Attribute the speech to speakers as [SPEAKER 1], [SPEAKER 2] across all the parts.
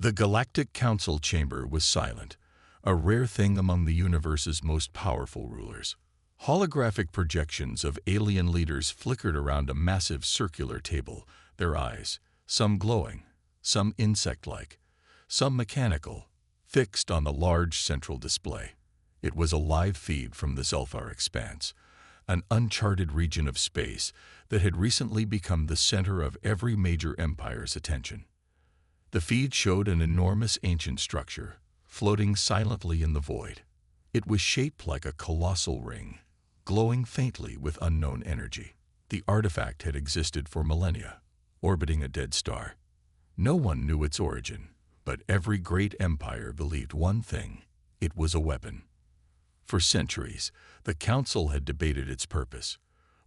[SPEAKER 1] The Galactic Council chamber was silent, a rare thing among the universe's most powerful rulers. Holographic projections of alien leaders flickered around a massive circular table, their eyes, some glowing, some insect-like, some mechanical, fixed on the large central display. It was a live feed from the Zelfar expanse, an uncharted region of space that had recently become the center of every major empire's attention. The feed showed an enormous ancient structure, floating silently in the void. It was shaped like a colossal ring, glowing faintly with unknown energy. The artifact had existed for millennia, orbiting a dead star. No one knew its origin, but every great empire believed one thing: it was a weapon. For centuries, the Council had debated its purpose.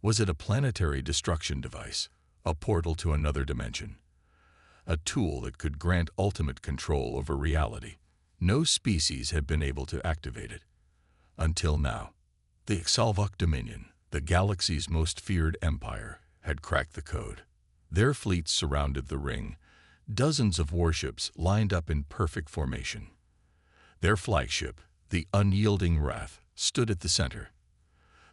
[SPEAKER 1] Was it a planetary destruction device, a portal to another dimension, a tool that could grant ultimate control over reality? No species had been able to activate it. Until now, the Xalvok Dominion, the galaxy's most feared empire, had cracked the code. Their fleets surrounded the ring, dozens of warships lined up in perfect formation. Their flagship, the unyielding Wrath, stood at the center.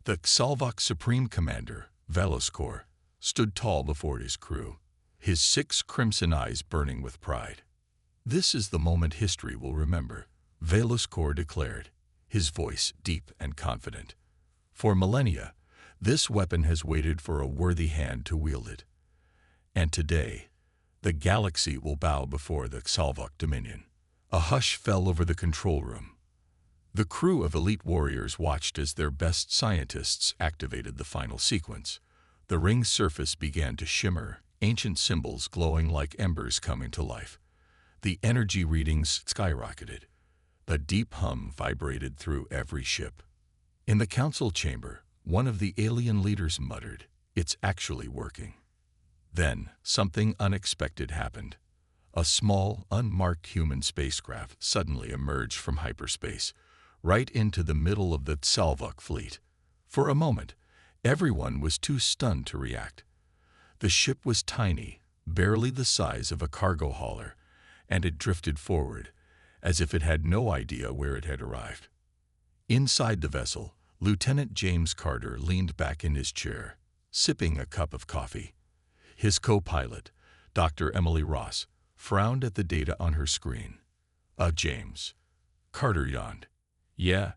[SPEAKER 1] The Xalvok Supreme Commander, Veloskor, stood tall before his crew, his 6 crimson eyes burning with pride. "This is the moment history will remember," Veloskor declared, his voice deep and confident. "For millennia, this weapon has waited for a worthy hand to wield it. And today, the galaxy will bow before the Xalvok Dominion." A hush fell over the control room. The crew of elite warriors watched as their best scientists activated the final sequence. The ring's surface began to shimmer, ancient symbols glowing like embers coming to life. The energy readings skyrocketed. A deep hum vibrated through every ship. In the council chamber, one of the alien leaders muttered, "It's actually working." Then, something unexpected happened. A small, unmarked human spacecraft suddenly emerged from hyperspace, right into the middle of the Xalvok fleet. For a moment, everyone was too stunned to react. The ship was tiny, barely the size of a cargo hauler, and it drifted forward, as if it had no idea where it had arrived. Inside the vessel, Lieutenant James Carter leaned back in his chair, sipping a cup of coffee. His co-pilot, Dr. Emily Ross, frowned at the data on her screen. James." Carter yawned. "Yeah,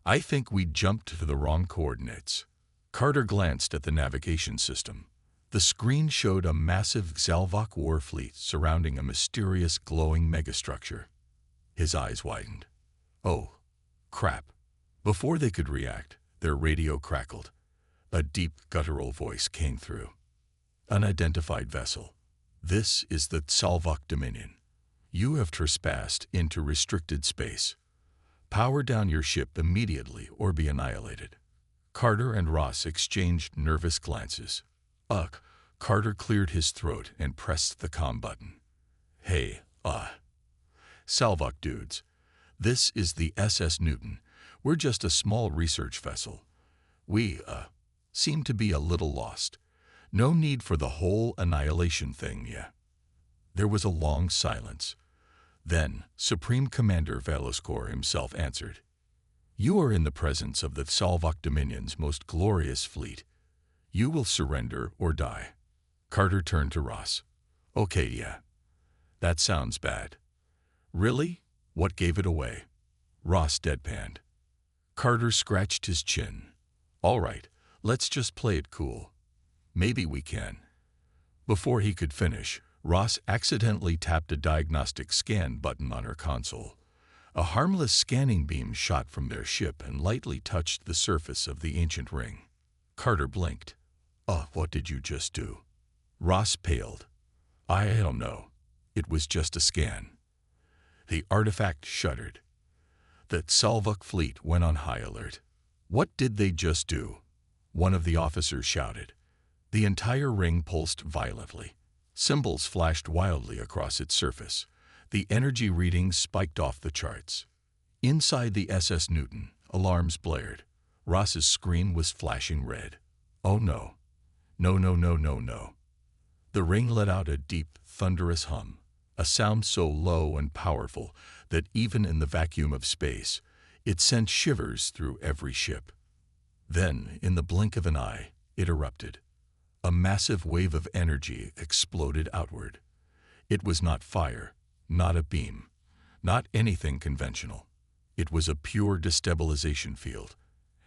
[SPEAKER 1] I think we jumped to the wrong coordinates." Carter glanced at the navigation system. The screen showed a massive Xalvok war fleet surrounding a mysterious glowing megastructure. His eyes widened. "Oh, crap." Before they could react, their radio crackled. A deep, guttural voice came through. "Unidentified vessel. This is the Xalvok Dominion. You have trespassed into restricted space. Power down your ship immediately or be annihilated." Carter and Ross exchanged nervous glances. "Ugh." Carter cleared his throat and pressed the comm button. "Hey, Xalvok dudes. This is the SS Newton. We're just a small research vessel. We, seem to be a little lost. No need for the whole annihilation thing, yeah." There was a long silence. Then, Supreme Commander Veloskor himself answered. "You are in the presence of the Xalvok Dominion's most glorious fleet. You will surrender or die." Carter turned to Ross. "Okay, yeah. That sounds bad." "Really? What gave it away?" Ross deadpanned. Carter scratched his chin. "All right, let's just play it cool. Maybe we can." Before he could finish, Ross accidentally tapped a diagnostic scan button on her console. A harmless scanning beam shot from their ship and lightly touched the surface of the ancient ring. Carter blinked. What did you just do?" Ross paled. "I don't know. It was just a scan." The artifact shuddered. The Xalvok fleet went on high alert. "What did they just do?" one of the officers shouted. The entire ring pulsed violently. Symbols flashed wildly across its surface. The energy readings spiked off the charts. Inside the SS Newton, alarms blared. Ross's screen was flashing red. "Oh no. No, no, no, no, no." The ring let out a deep, thunderous hum. a sound so low and powerful that even in the vacuum of space, it sent shivers through every ship. Then, in the blink of an eye, it erupted. A massive wave of energy exploded outward. It was not fire, not a beam, not anything conventional. It was a pure destabilization field,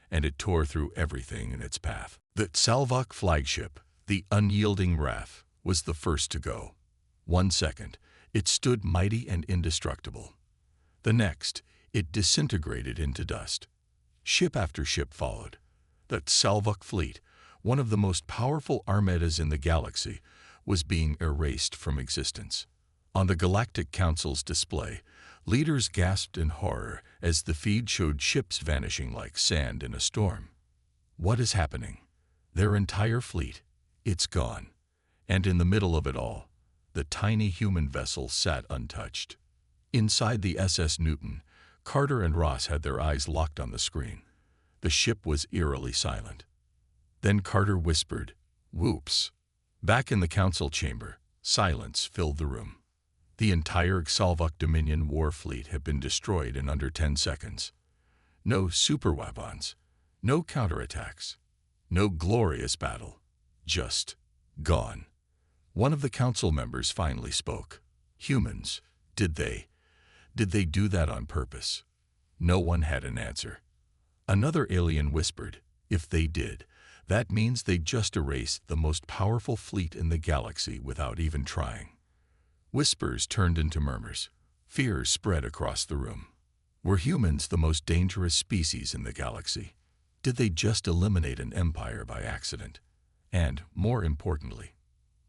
[SPEAKER 1] and it tore through everything in its path. The Salvok flagship, the unyielding Wrath, was the first to go. 1 second, it stood mighty and indestructible. The next, it disintegrated into dust. Ship after ship followed. The Salvok fleet, one of the most powerful armadas in the galaxy, was being erased from existence. On the Galactic Council's display, leaders gasped in horror as the feed showed ships vanishing like sand in a storm. What is happening? Their entire fleet, it's gone. And in the middle of it all, the tiny human vessel sat untouched. Inside the SS Newton, Carter and Ross had their eyes locked on the screen. The ship was eerily silent. Then Carter whispered, "Whoops." Back in the council chamber, silence filled the room. The entire Salvok Dominion war fleet had been destroyed in under 10 seconds. No superweapons, no counterattacks, no glorious battle, just gone. One of the council members finally spoke. Humans, did they do that on purpose? No one had an answer. Another alien whispered, if they did, that means they just erased the most powerful fleet in the galaxy without even trying. Whispers turned into murmurs. Fear spread across the room. Were humans the most dangerous species in the galaxy? Did they just eliminate an empire by accident? And, more importantly,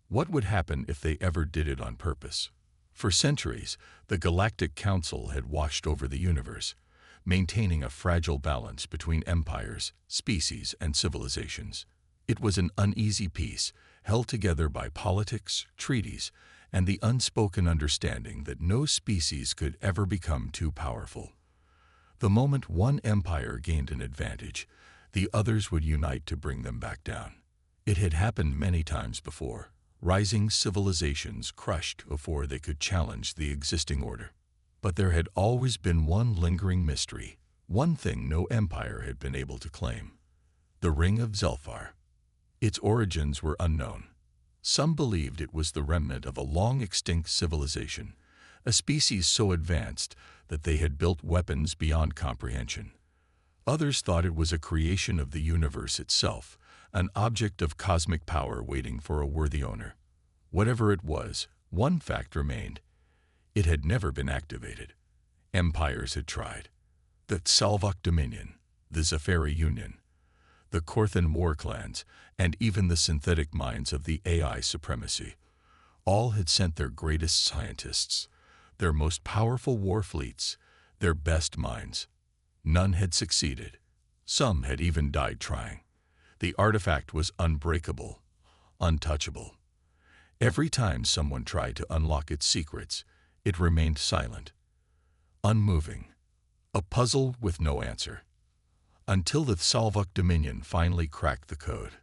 [SPEAKER 1] what would happen if they ever did it on purpose? For centuries, the Galactic Council had watched over the universe, maintaining a fragile balance between empires, species, and civilizations. It was an uneasy peace, held together by politics, treaties, and the unspoken understanding that no species could ever become too powerful. The moment one empire gained an advantage, the others would unite to bring them back down. It had happened many times before. Rising civilizations crushed before they could challenge the existing order. But there had always been one lingering mystery, one thing no empire had been able to claim: the Ring of Zelfar. Its origins were unknown. Some believed it was the remnant of a long-extinct civilization, a species so advanced that they had built weapons beyond comprehension. Others thought it was a creation of the universe itself, an object of cosmic power waiting for a worthy owner. Whatever it was, one fact remained: it had never been activated. Empires had tried. The Salvok Dominion, the Zephyri Union, the Korthan war clans, and even the synthetic minds of the AI supremacy. All had sent their greatest scientists, their most powerful war fleets, their best minds. None had succeeded. Some had even died trying. The artifact was unbreakable, untouchable. Every time someone tried to unlock its secrets, it remained silent, unmoving, a puzzle with no answer. Until the Salvok Dominion finally cracked the code.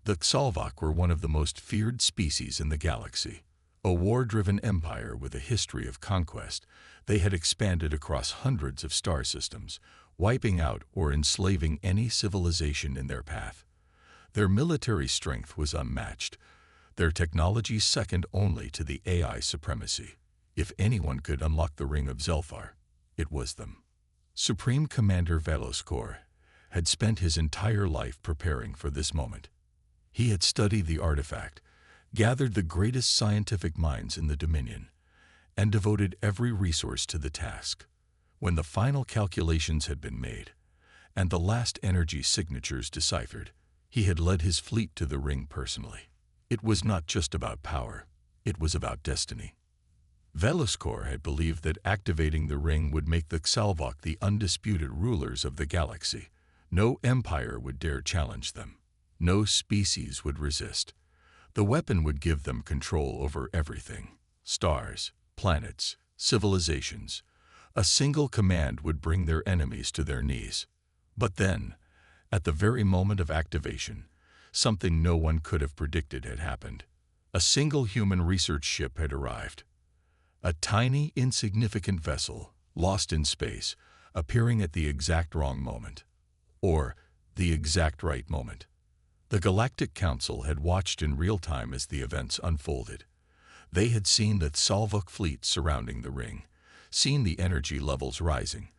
[SPEAKER 1] The Salvok were one of the most feared species in the galaxy. A war-driven empire with a history of conquest, they had expanded across hundreds of star systems, wiping out or enslaving any civilization in their path. Their military strength was unmatched, their technology second only to the AI supremacy. If anyone could unlock the Ring of Zelfar, it was them. Supreme Commander Veloskor had spent his entire life preparing for this moment. He had studied the artifact, gathered the greatest scientific minds in the Dominion, and devoted every resource to the task. When the final calculations had been made, and the last energy signatures deciphered, he had led his fleet to the ring personally. It was not just about power, it was about destiny. Veloskor had believed that activating the ring would make the Salvok the undisputed rulers of the galaxy. No empire would dare challenge them. No species would resist. The weapon would give them control over everything: stars, planets, civilizations. A single command would bring their enemies to their knees. But then, at the very moment of activation, something no one could have predicted had happened. A single human research ship had arrived. A tiny, insignificant vessel, lost in space, appearing at the exact wrong moment. Or the exact right moment. The Galactic Council had watched in real time as the events unfolded. They had seen the Salvok fleet surrounding the ring, seen the energy levels rising,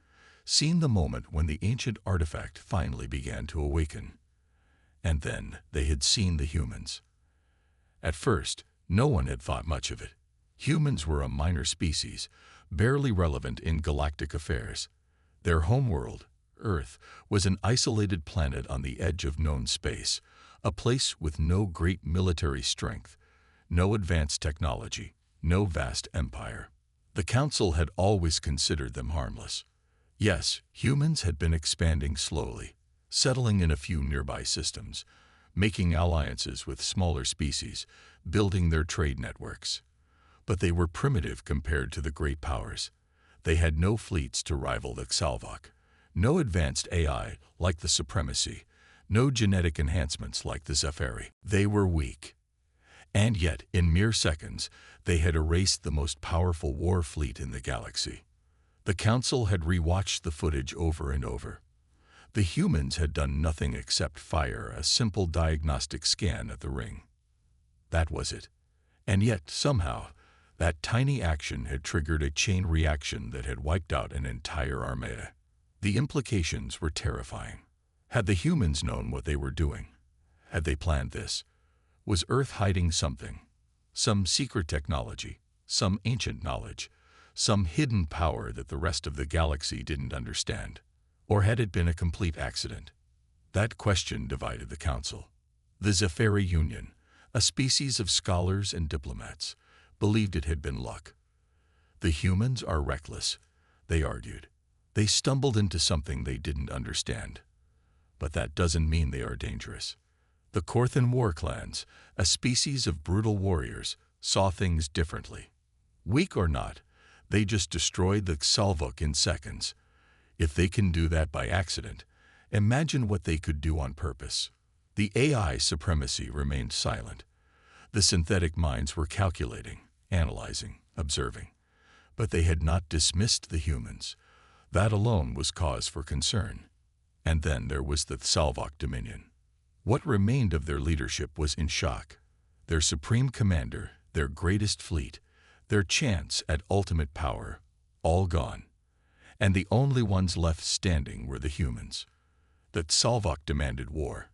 [SPEAKER 1] seen the moment when the ancient artifact finally began to awaken. And then they had seen the humans. At first, no one had thought much of it. Humans were a minor species, barely relevant in galactic affairs. Their homeworld, Earth, was an isolated planet on the edge of known space, a place with no great military strength, no advanced technology, no vast empire. The Council had always considered them harmless. Yes, humans had been expanding slowly, settling in a few nearby systems, making alliances with smaller species, building their trade networks. But they were primitive compared to the great powers. They had no fleets to rival the Salvok, no advanced AI like the Supremacy, no genetic enhancements like the Zephyri. They were weak. And yet, in mere seconds, they had erased the most powerful war fleet in the galaxy. The Council had rewatched the footage over and over. The humans had done nothing except fire a simple diagnostic scan at the ring. That was it. And yet, somehow, that tiny action had triggered a chain reaction that had wiped out an entire armada. The implications were terrifying. Had the humans known what they were doing? Had they planned this? Was Earth hiding something? Some secret technology, some ancient knowledge, some hidden power that the rest of the galaxy didn't understand? Or had it been a complete accident? That question divided the Council. The Zephyri Union, a species of scholars and diplomats, believed it had been luck. The humans are reckless, they argued. They stumbled into something they didn't understand. But that doesn't mean they are dangerous. The Korthan war clans, a species of brutal warriors, saw things differently. Weak or not, they just destroyed the Salvok in seconds. If they can do that by accident, imagine what they could do on purpose. The AI supremacy remained silent. The synthetic minds were calculating, analyzing, observing. But they had not dismissed the humans. That alone was cause for concern. And then there was the Salvok Dominion. What remained of their leadership was in shock. Their supreme commander, their greatest fleet, their chance at ultimate power, all gone. And the only ones left standing were the humans. The Salvok demanded war.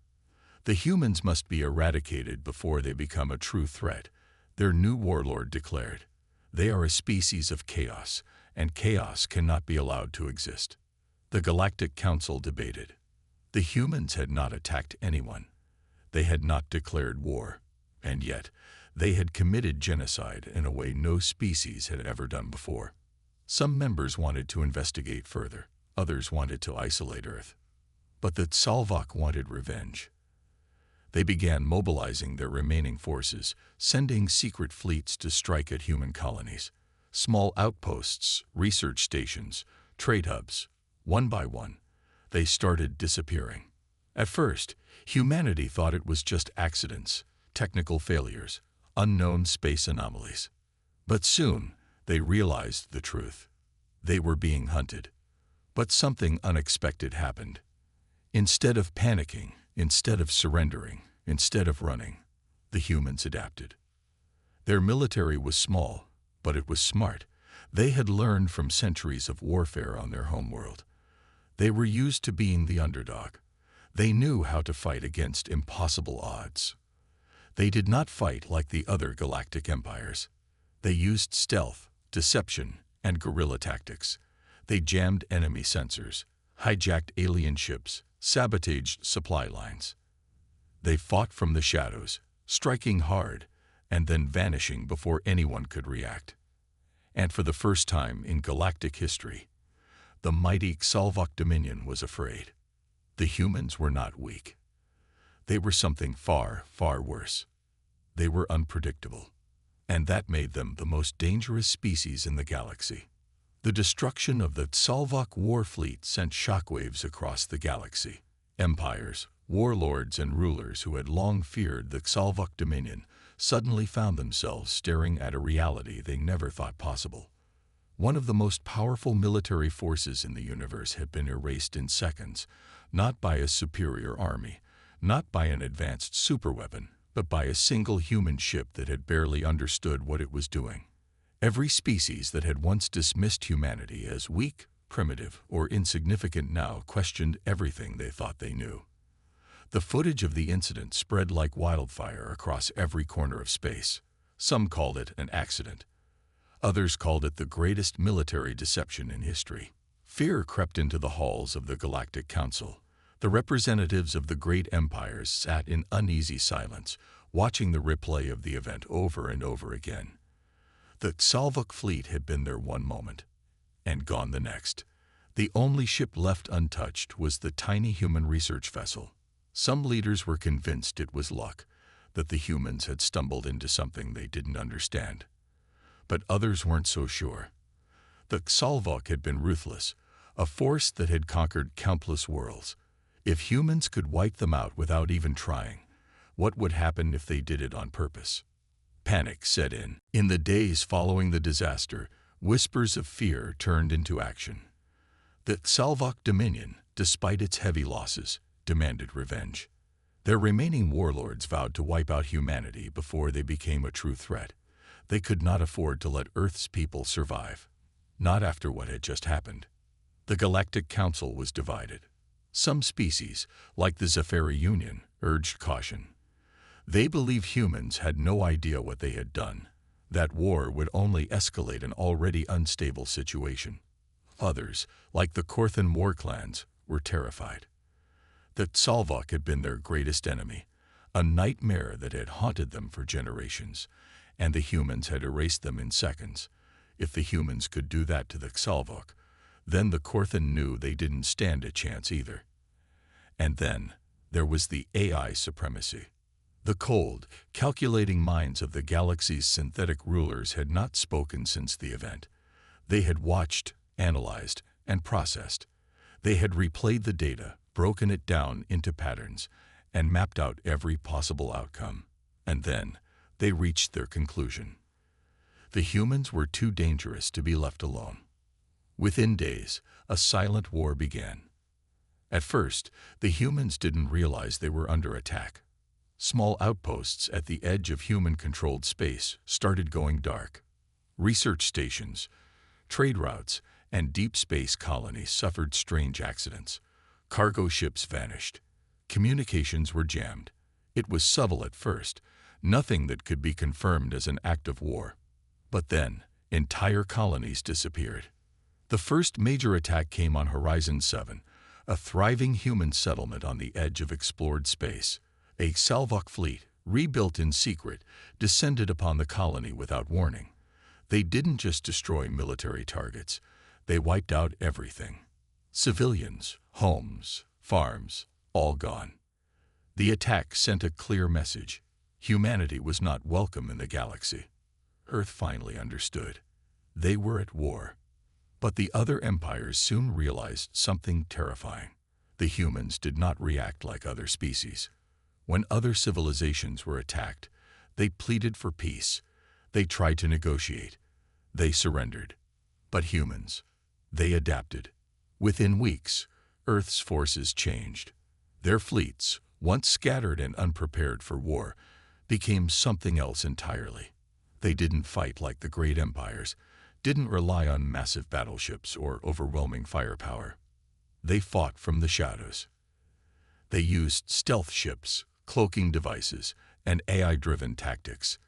[SPEAKER 1] The humans must be eradicated before they become a true threat, their new warlord declared. They are a species of chaos, and chaos cannot be allowed to exist. The Galactic Council debated. The humans had not attacked anyone. They had not declared war, and yet they had committed genocide in a way no species had ever done before. Some members wanted to investigate further, others wanted to isolate Earth. But the Salvok wanted revenge. They began mobilizing their remaining forces, sending secret fleets to strike at human colonies, small outposts, research stations, trade hubs. One by one, they started disappearing. At first, humanity thought it was just accidents, technical failures, unknown space anomalies. But soon, they realized the truth. They were being hunted. But something unexpected happened. Instead of panicking, instead of surrendering, instead of running, the humans adapted. Their military was small, but it was smart. They had learned from centuries of warfare on their homeworld. They were used to being the underdog. They knew how to fight against impossible odds. They did not fight like the other galactic empires. They used stealth, deception, and guerrilla tactics. They jammed enemy sensors, hijacked alien ships, sabotaged supply lines. They fought from the shadows, striking hard, and then vanishing before anyone could react. And for the first time in galactic history, the mighty Salvok Dominion was afraid. The humans were not weak. They were something far, far worse. They were unpredictable, and that made them the most dangerous species in the galaxy. The destruction of the Salvok war fleet sent shockwaves across the galaxy. Empires, warlords, and rulers who had long feared the Salvok Dominion suddenly found themselves staring at a reality they never thought possible. One of the most powerful military forces in the universe had been erased in seconds, not by a superior army, not by an advanced superweapon, but by a single human ship that had barely understood what it was doing. Every species that had once dismissed humanity as weak, primitive, or insignificant now questioned everything they thought they knew. The footage of the incident spread like wildfire across every corner of space. Some called it an accident. Others called it the greatest military deception in history. Fear crept into the halls of the Galactic Council. The representatives of the great empires sat in uneasy silence, watching the replay of the event over and over again. The Xalvuk fleet had been there one moment, and gone the next. The only ship left untouched was the tiny human research vessel. Some leaders were convinced it was luck, that the humans had stumbled into something they didn't understand. But others weren't so sure. The Xalvuk had been ruthless, a force that had conquered countless worlds. If humans could wipe them out without even trying, what would happen if they did it on purpose? Panic set in. In the days following the disaster, whispers of fear turned into action. The Xalvuk Dominion, despite its heavy losses, demanded revenge. Their remaining warlords vowed to wipe out humanity before they became a true threat. They could not afford to let Earth's people survive. Not after what had just happened. The Galactic Council was divided. Some species, like the Zephyri Union, urged caution. They believed humans had no idea what they had done. That war would only escalate an already unstable situation. Others, like the Korthan war clans, were terrified. The Xalvuk had been their greatest enemy, a nightmare that had haunted them for generations, and the humans had erased them in seconds. If the humans could do that to the Xalvuk, then the Korthan knew they didn't stand a chance either. And then there was the AI supremacy. The cold, calculating minds of the galaxy's synthetic rulers had not spoken since the event. They had watched, analyzed, and processed. They had replayed the data, broken it down into patterns, and mapped out every possible outcome. And then they reached their conclusion. The humans were too dangerous to be left alone. Within days, a silent war began. At first, the humans didn't realize they were under attack. Small outposts at the edge of human-controlled space started going dark. Research stations, trade routes, and deep space colonies suffered strange accidents. Cargo ships vanished. Communications were jammed. It was subtle at first, nothing that could be confirmed as an act of war. But then, entire colonies disappeared. The first major attack came on Horizon 7, a thriving human settlement on the edge of explored space. A Xalvuk fleet, rebuilt in secret, descended upon the colony without warning. They didn't just destroy military targets, they wiped out everything. Civilians, homes, farms, all gone. The attack sent a clear message. Humanity was not welcome in the galaxy. Earth finally understood. They were at war. But the other empires soon realized something terrifying. The humans did not react like other species. When other civilizations were attacked, they pleaded for peace. They tried to negotiate. They surrendered. But humans, they adapted. Within weeks, Earth's forces changed. Their fleets, once scattered and unprepared for war, became something else entirely. They didn't fight like the great empires, didn't rely on massive battleships or overwhelming firepower. They fought from the shadows. They used stealth ships, cloaking devices, and AI-driven tactics.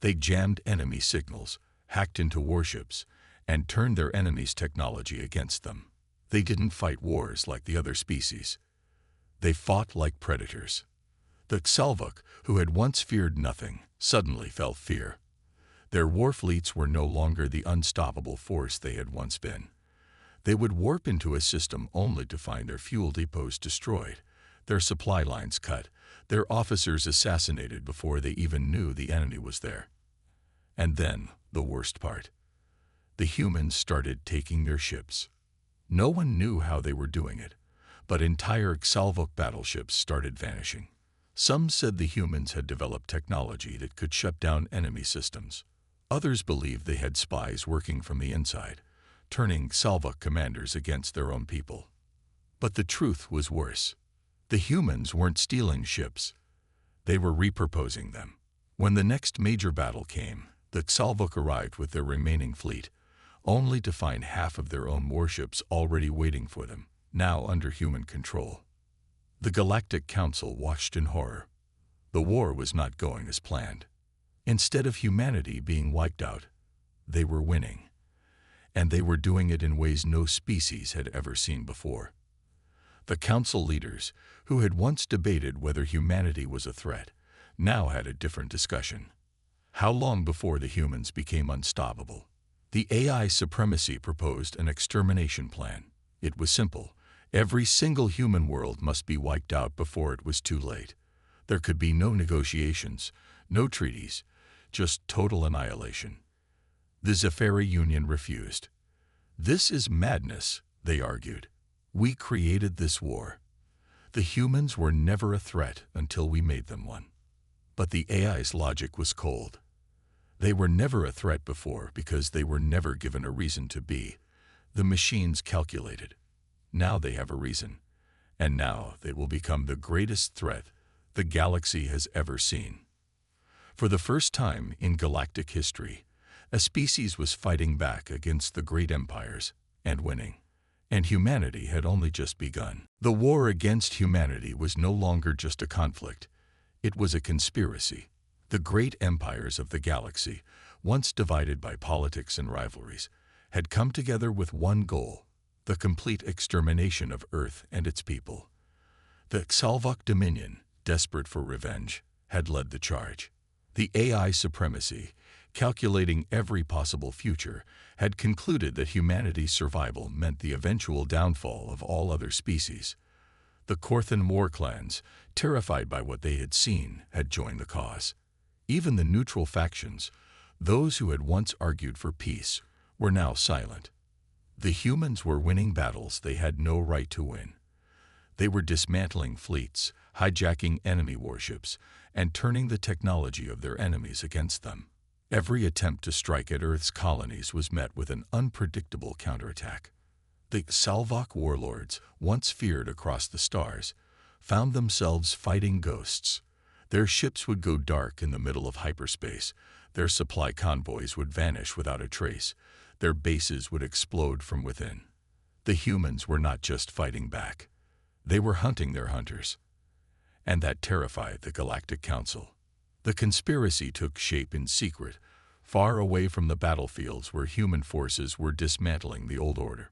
[SPEAKER 1] They jammed enemy signals, hacked into warships, and turned their enemies' technology against them. They didn't fight wars like the other species. They fought like predators. The Xalvuk, who had once feared nothing, suddenly felt fear. Their war fleets were no longer the unstoppable force they had once been. They would warp into a system only to find their fuel depots destroyed, their supply lines cut, their officers assassinated before they even knew the enemy was there. And then, the worst part. The humans started taking their ships. No one knew how they were doing it, but entire Xalvuk battleships started vanishing. Some said the humans had developed technology that could shut down enemy systems. Others believed they had spies working from the inside, turning Salvok commanders against their own people. But the truth was worse. The humans weren't stealing ships. They were repurposing them. When the next major battle came, the Salvok arrived with their remaining fleet, only to find half of their own warships already waiting for them, now under human control. The Galactic Council watched in horror. The war was not going as planned. Instead of humanity being wiped out, they were winning. And they were doing it in ways no species had ever seen before. The council leaders, who had once debated whether humanity was a threat, now had a different discussion. How long before the humans became unstoppable? The AI supremacy proposed an extermination plan. It was simple. Every single human world must be wiped out before it was too late. There could be no negotiations, no treaties, just total annihilation. The Zephyri Union refused. This is madness, they argued. We created this war. The humans were never a threat until we made them one. But the AI's logic was cold. They were never a threat before because they were never given a reason to be. The machines calculated. Now they have a reason. And now they will become the greatest threat the galaxy has ever seen. For the first time in galactic history, a species was fighting back against the great empires and winning. And humanity had only just begun. The war against humanity was no longer just a conflict. It was a conspiracy. The great empires of the galaxy, once divided by politics and rivalries, had come together with one goal: the complete extermination of Earth and its people. The Salvok Dominion, desperate for revenge, had led the charge. The AI supremacy, calculating every possible future, had concluded that humanity's survival meant the eventual downfall of all other species. The Korthan war clans, terrified by what they had seen, had joined the cause. Even the neutral factions, those who had once argued for peace, were now silent. The humans were winning battles they had no right to win. They were dismantling fleets, hijacking enemy warships, and turning the technology of their enemies against them. Every attempt to strike at Earth's colonies was met with an unpredictable counterattack. The Salvok warlords, once feared across the stars, found themselves fighting ghosts. Their ships would go dark in the middle of hyperspace. Their supply convoys would vanish without a trace. Their bases would explode from within. The humans were not just fighting back. They were hunting their hunters. And that terrified the Galactic Council. The conspiracy took shape in secret, far away from the battlefields where human forces were dismantling the old order.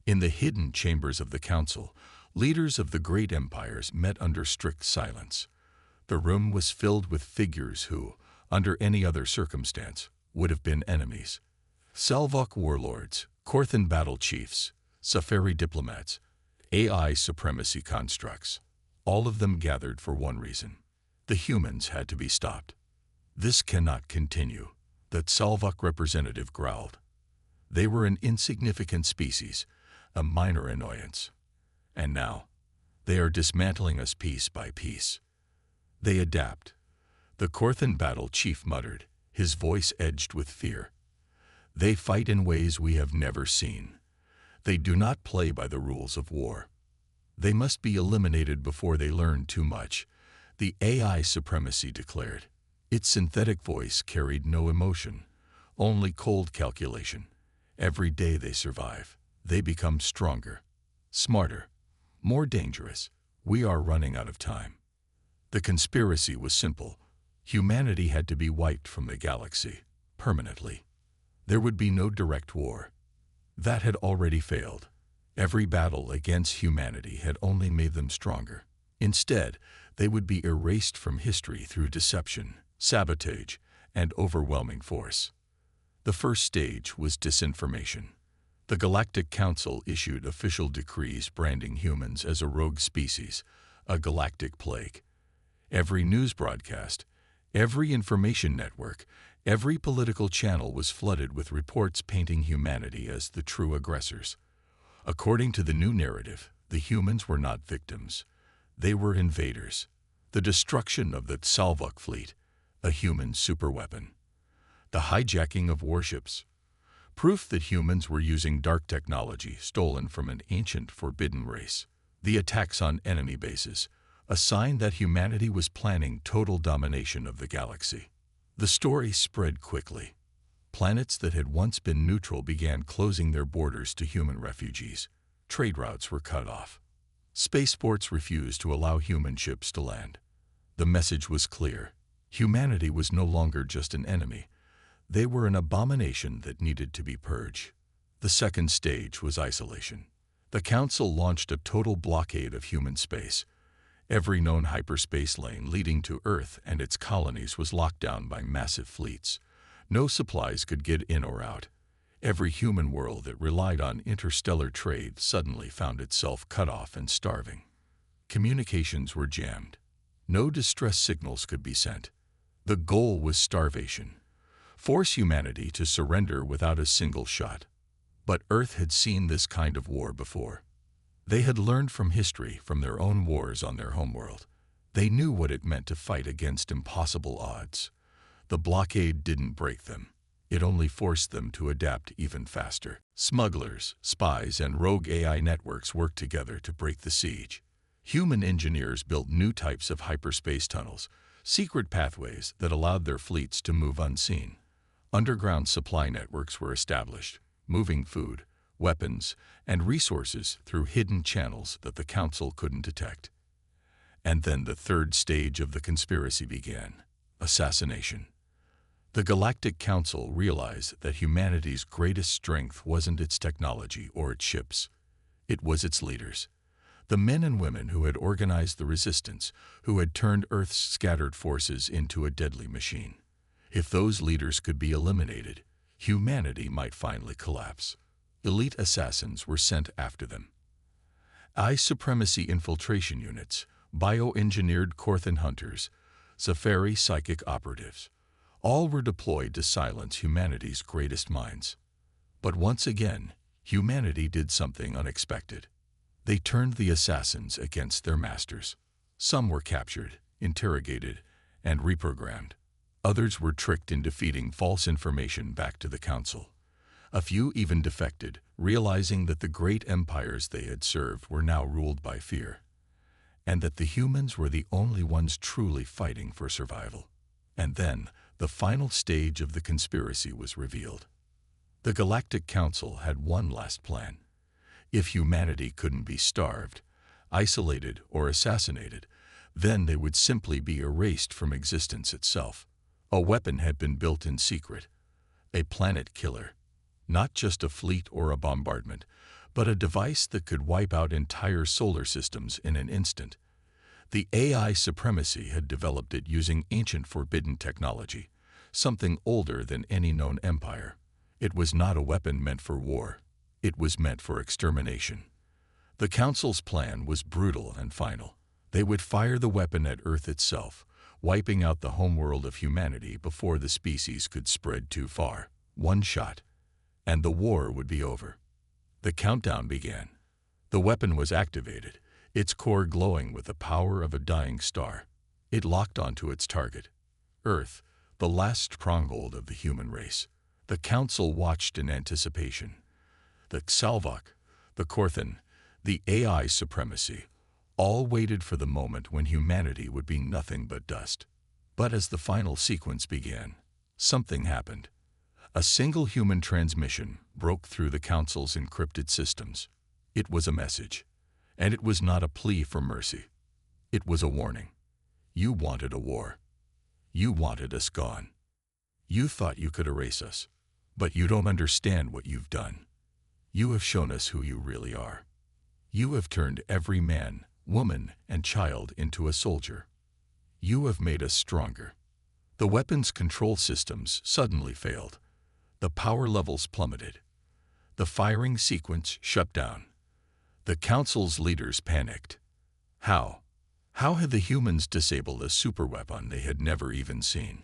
[SPEAKER 1] In the hidden chambers of the Council, leaders of the great empires met under strict silence. The room was filled with figures who, under any other circumstance, would have been enemies. Salvok warlords, Korthan battle chiefs, Zephyri diplomats, AI supremacy constructs, all of them gathered for one reason. The humans had to be stopped. This cannot continue, the Salvok representative growled. They were an insignificant species, a minor annoyance. And now, they are dismantling us piece by piece. They adapt. The Korthan battle chief muttered, his voice edged with fear. They fight in ways we have never seen. They do not play by the rules of war. They must be eliminated before they learn too much, the AI supremacy declared. Its synthetic voice carried no emotion, only cold calculation. Every day they survive, they become stronger, smarter, more dangerous. We are running out of time. The conspiracy was simple. Humanity had to be wiped from the galaxy, permanently. There would be no direct war. That had already failed. Every battle against humanity had only made them stronger. Instead, they would be erased from history through deception, sabotage, and overwhelming force. The first stage was disinformation. The Galactic Council issued official decrees branding humans as a rogue species, a galactic plague. Every news broadcast, every information network, every political channel was flooded with reports painting humanity as the true aggressors. According to the new narrative, the humans were not victims. They were invaders. the destruction of the Salvok fleet, a human superweapon, the hijacking of warships, proof that humans were using dark technology stolen from an ancient forbidden race, the attacks on enemy bases, a sign that humanity was planning total domination of the galaxy. The story spread quickly. Planets that had once been neutral began closing their borders to human refugees. Trade routes were cut off. Spaceports refused to allow human ships to land. The message was clear. Humanity was no longer just an enemy. They were an abomination that needed to be purged. The second stage was isolation. The Council launched a total blockade of human space. Every known hyperspace lane leading to Earth and its colonies was locked down by massive fleets. No supplies could get in or out. Every human world that relied on interstellar trade suddenly found itself cut off and starving. Communications were jammed. No distress signals could be sent. The goal was starvation. Force humanity to surrender without a single shot. But Earth had seen this kind of war before. They had learned from history, from their own wars on their homeworld. They knew what it meant to fight against impossible odds. The blockade didn't break them. It only forced them to adapt even faster. Smugglers, spies, and rogue AI networks worked together to break the siege. Human engineers built new types of hyperspace tunnels, secret pathways that allowed their fleets to move unseen. Underground supply networks were established, moving food, weapons, and resources through hidden channels that the Council couldn't detect. And then the third stage of the conspiracy began: assassination. The Galactic Council realized that humanity's greatest strength wasn't its technology or its ships. It was its leaders. The men and women who had organized the resistance, who had turned Earth's scattered forces into a deadly machine. If those leaders could be eliminated, humanity might finally collapse. Elite assassins were sent after them. Supremacy infiltration units, bioengineered Korthan hunters, Zafari psychic operatives. All were deployed to silence humanity's greatest minds. But once again, humanity did something unexpected. They turned the assassins against their masters. Some were captured, interrogated, and reprogrammed. Others were tricked into feeding false information back to the Council. A few even defected, realizing that the great empires they had served were now ruled by fear, and that the humans were the only ones truly fighting for survival. And then, the final stage of the conspiracy was revealed. The Galactic Council had one last plan. If humanity couldn't be starved, isolated, or assassinated, then they would simply be erased from existence itself. A weapon had been built in secret, a planet killer. Not just a fleet or a bombardment, but a device that could wipe out entire solar systems in an instant. The AI supremacy had developed it using ancient forbidden technology, something older than any known empire. It was not a weapon meant for war. It was meant for extermination. The Council's plan was brutal and final. They would fire the weapon at Earth itself, wiping out the homeworld of humanity before the species could spread too far. One shot, and the war would be over. The countdown began. The weapon was activated, its core glowing with the power of a dying star. It locked onto its target, Earth, the last stronghold of the human race. The Council watched in anticipation. The Salvok, the Korthan, the AI supremacy, all waited for the moment when humanity would be nothing but dust. But as the final sequence began, something happened. A single human transmission broke through the Council's encrypted systems. It was a message, and it was not a plea for mercy. It was a warning. You wanted a war. You wanted us gone. You thought you could erase us, but you don't understand what you've done. You have shown us who you really are. You have turned every man, woman, and child into a soldier. You have made us stronger. The weapons control systems suddenly failed. The power levels plummeted. The firing sequence shut down. The Council's leaders panicked. How? How had the humans disabled a superweapon they had never even seen?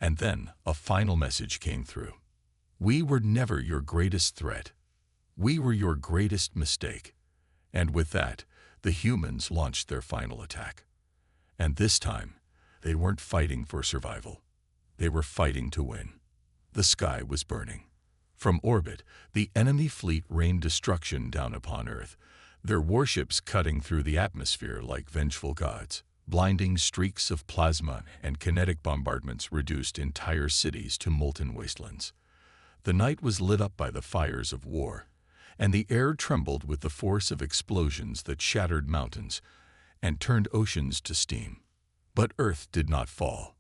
[SPEAKER 1] And then a final message came through. We were never your greatest threat. We were your greatest mistake. And with that, the humans launched their final attack. And this time, they weren't fighting for survival. They were fighting to win. The sky was burning. From orbit, the enemy fleet rained destruction down upon Earth, their warships cutting through the atmosphere like vengeful gods. Blinding streaks of plasma and kinetic bombardments reduced entire cities to molten wastelands. The night was lit up by the fires of war, and the air trembled with the force of explosions that shattered mountains and turned oceans to steam. But Earth did not fall.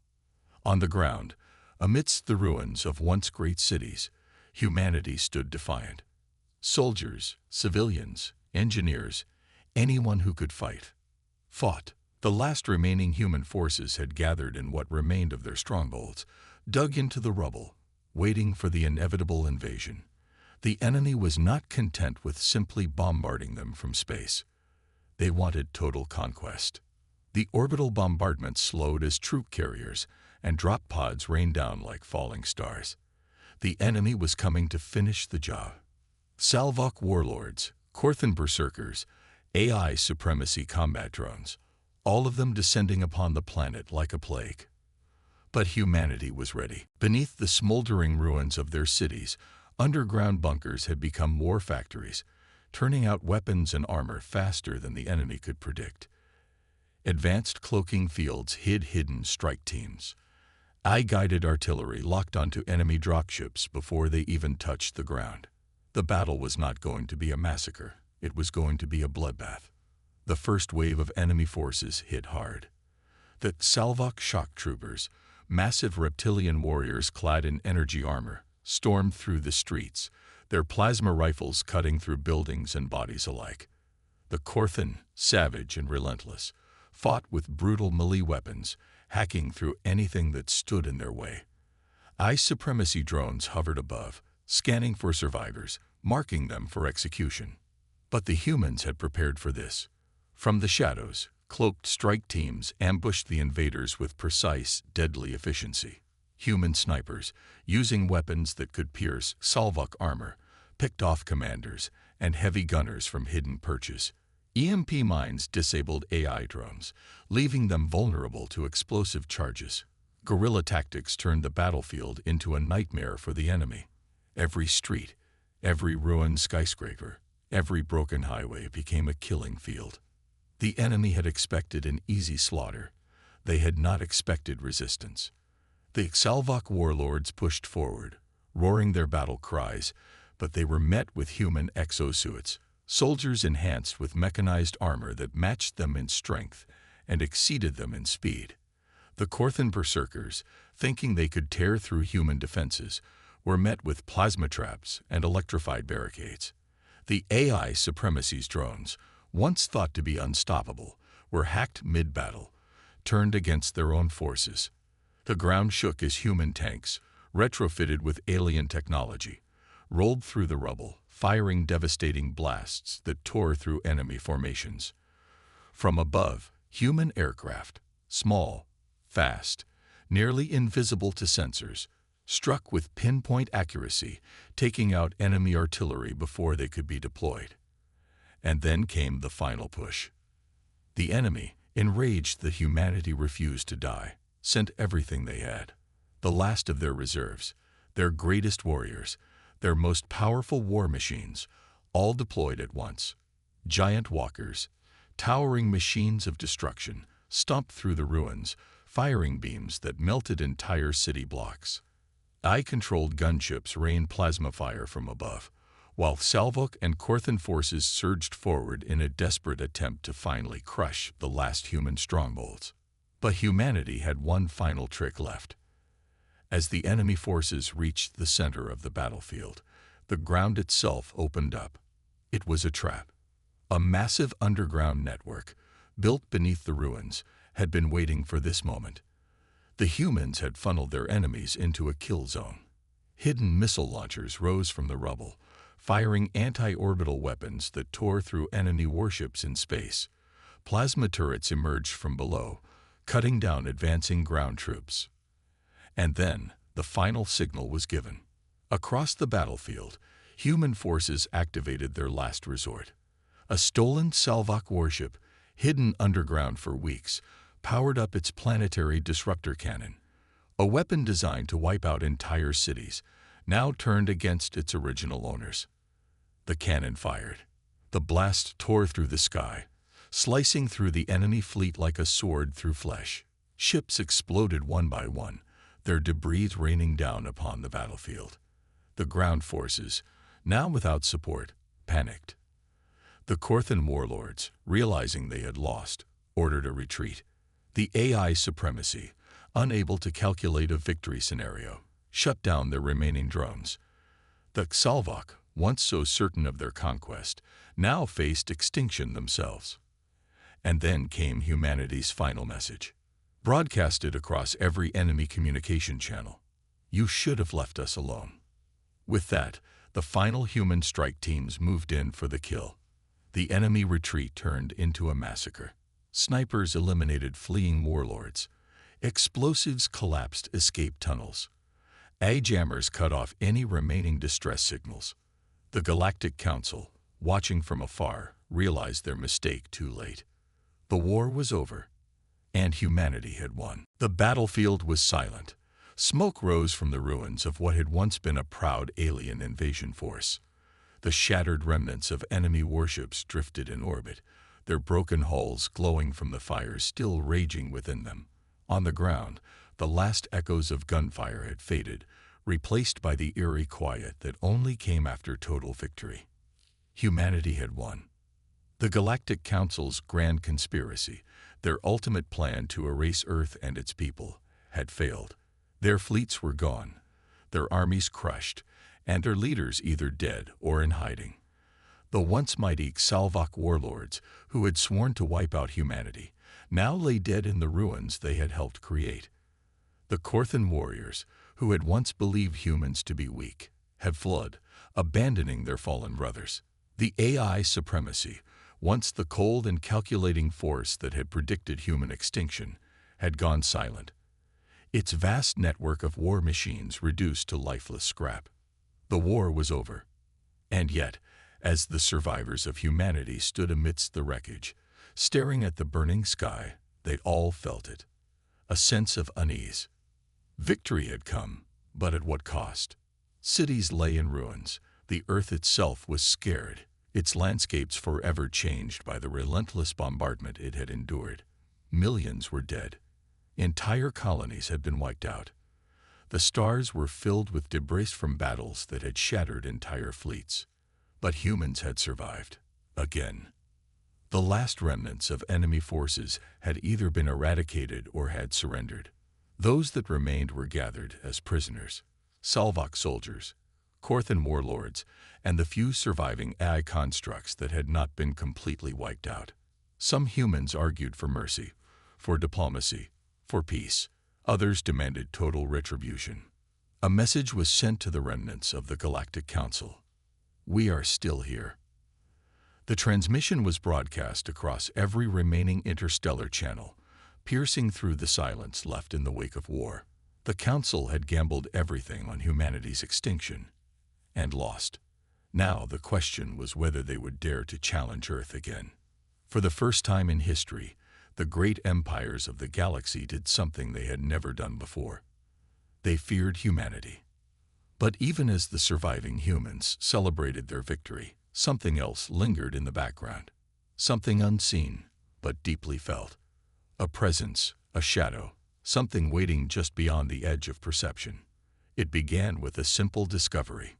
[SPEAKER 1] On the ground, amidst the ruins of once great cities, humanity stood defiant. Soldiers, civilians, engineers, anyone who could fight, fought. The last remaining human forces had gathered in what remained of their strongholds, dug into the rubble, waiting for the inevitable invasion. The enemy was not content with simply bombarding them from space. They wanted total conquest. The orbital bombardment slowed as troop carriers and drop pods rained down like falling stars. The enemy was coming to finish the job. Salvok warlords, Korthan berserkers, AI supremacy combat drones, all of them descending upon the planet like a plague. But humanity was ready. Beneath the smoldering ruins of their cities, underground bunkers had become war factories, turning out weapons and armor faster than the enemy could predict. Advanced cloaking fields hid hidden strike teams. Eye-guided artillery locked onto enemy dropships before they even touched the ground. The battle was not going to be a massacre. It was going to be a bloodbath. The first wave of enemy forces hit hard. The Salvok shock troopers, massive reptilian warriors clad in energy armor, stormed through the streets, their plasma rifles cutting through buildings and bodies alike. The Korthan, savage and relentless, fought with brutal melee weapons, hacking through anything that stood in their way. AI supremacy drones hovered above, scanning for survivors, marking them for execution. But the humans had prepared for this. From the shadows, cloaked strike teams ambushed the invaders with precise, deadly efficiency. Human snipers, using weapons that could pierce Salvok armor, picked off commanders and heavy gunners from hidden perches. EMP mines disabled AI drones, leaving them vulnerable to explosive charges. Guerrilla tactics turned the battlefield into a nightmare for the enemy. Every street, every ruined skyscraper, every broken highway became a killing field. The enemy had expected an easy slaughter. They had not expected resistance. The Salvok warlords pushed forward, roaring their battle cries, but they were met with human exosuits, soldiers enhanced with mechanized armor that matched them in strength and exceeded them in speed. The Korthan berserkers, thinking they could tear through human defenses, were met with plasma traps and electrified barricades. The AI supremacy's drones, once thought to be unstoppable, were hacked mid-battle, turned against their own forces. The ground shook as human tanks, retrofitted with alien technology, rolled through the rubble, firing devastating blasts that tore through enemy formations. From above, human aircraft, small, fast, nearly invisible to sensors, struck with pinpoint accuracy, taking out enemy artillery before they could be deployed. And then came the final push. The enemy, enraged that humanity refused to die, sent everything they had. The last of their reserves, their greatest warriors, their most powerful war machines, all deployed at once. Giant walkers, towering machines of destruction, stomped through the ruins, firing beams that melted entire city blocks. AI-controlled gunships rained plasma fire from above, while Salvok and Korthan forces surged forward in a desperate attempt to finally crush the last human strongholds. But humanity had one final trick left. As the enemy forces reached the center of the battlefield, the ground itself opened up. It was a trap. A massive underground network, built beneath the ruins, had been waiting for this moment. The humans had funneled their enemies into a kill zone. Hidden missile launchers rose from the rubble, firing anti-orbital weapons that tore through enemy warships in space. Plasma turrets emerged from below, cutting down advancing ground troops. And then, the final signal was given. Across the battlefield, human forces activated their last resort. A stolen Salvok warship, hidden underground for weeks, powered up its planetary disruptor cannon, a weapon designed to wipe out entire cities, now turned against its original owners. The cannon fired. The blast tore through the sky, slicing through the enemy fleet like a sword through flesh. Ships exploded one by one, their debris raining down upon the battlefield. The ground forces, now without support, panicked. The Korthan warlords, realizing they had lost, ordered a retreat. The AI supremacy, unable to calculate a victory scenario, shut down their remaining drones. The Xalvok, once so certain of their conquest, now faced extinction themselves. And then came humanity's final message, broadcasted across every enemy communication channel. You should have left us alone. With that, the final human strike teams moved in for the kill. The enemy retreat turned into a massacre. Snipers eliminated fleeing warlords. Explosives collapsed escape tunnels. A-jammers cut off any remaining distress signals. The Galactic Council, watching from afar, realized their mistake too late. The war was over, and humanity had won. The battlefield was silent. Smoke rose from the ruins of what had once been a proud alien invasion force. The shattered remnants of enemy warships drifted in orbit, their broken hulls glowing from the fires still raging within them. On the ground, the last echoes of gunfire had faded, replaced by the eerie quiet that only came after total victory. Humanity had won. The Galactic Council's grand conspiracy, their ultimate plan to erase Earth and its people, had failed. Their fleets were gone, their armies crushed, and their leaders either dead or in hiding. The once mighty Xalvok warlords, who had sworn to wipe out humanity, now lay dead in the ruins they had helped create. The Korthan warriors, who had once believed humans to be weak, had fled, abandoning their fallen brothers. The AI supremacy, once the cold and calculating force that had predicted human extinction, had gone silent. Its vast network of war machines reduced to lifeless scrap. The war was over. And yet, as the survivors of humanity stood amidst the wreckage, staring at the burning sky, they all felt it. A sense of unease. Victory had come, but at what cost? Cities lay in ruins. The earth itself was scared, its landscapes forever changed by the relentless bombardment it had endured. Millions were dead. Entire colonies had been wiped out. The stars were filled with debris from battles that had shattered entire fleets. But humans had survived. Again. The last remnants of enemy forces had either been eradicated or had surrendered. Those that remained were gathered as prisoners. Xalvok soldiers, Korthan warlords, and the few surviving AI constructs that had not been completely wiped out. Some humans argued for mercy, for diplomacy, for peace. Others demanded total retribution. A message was sent to the remnants of the Galactic Council. We are still here. The transmission was broadcast across every remaining interstellar channel, piercing through the silence left in the wake of war. The Council had gambled everything on humanity's extinction, and lost. Now the question was whether they would dare to challenge Earth again. For the first time in history, the great empires of the galaxy did something they had never done before. They feared humanity. But even as the surviving humans celebrated their victory, something else lingered in the background. Something unseen, but deeply felt. A presence, a shadow, something waiting just beyond the edge of perception. It began with a simple discovery.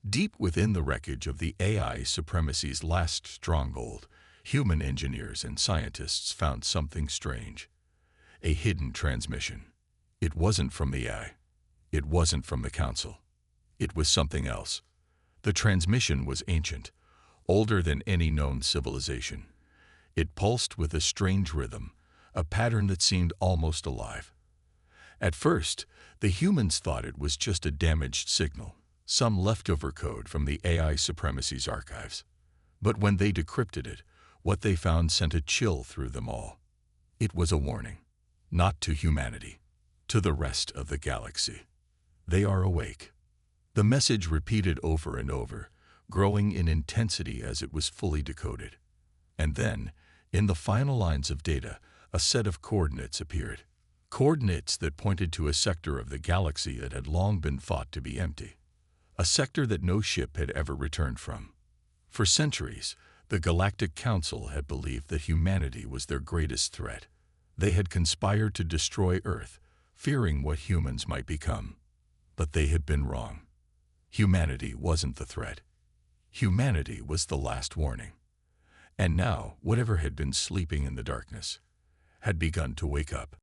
[SPEAKER 1] Deep within the wreckage of the AI supremacy's last stronghold, human engineers and scientists found something strange. A hidden transmission. It wasn't from the AI. It wasn't from the Council. It was something else. The transmission was ancient, older than any known civilization. It pulsed with a strange rhythm, a pattern that seemed almost alive. At first, the humans thought it was just a damaged signal, some leftover code from the AI supremacy's archives. But when they decrypted it, what they found sent a chill through them all. It was a warning, not to humanity, to the rest of the galaxy. They are awake. The message repeated over and over, growing in intensity as it was fully decoded. And then, in the final lines of data, a set of coordinates appeared. Coordinates that pointed to a sector of the galaxy that had long been thought to be empty. A sector that no ship had ever returned from. For centuries, the Galactic Council had believed that humanity was their greatest threat. They had conspired to destroy Earth, fearing what humans might become. But they had been wrong. Humanity wasn't the threat. Humanity was the last warning. And now, whatever had been sleeping in the darkness had begun to wake up.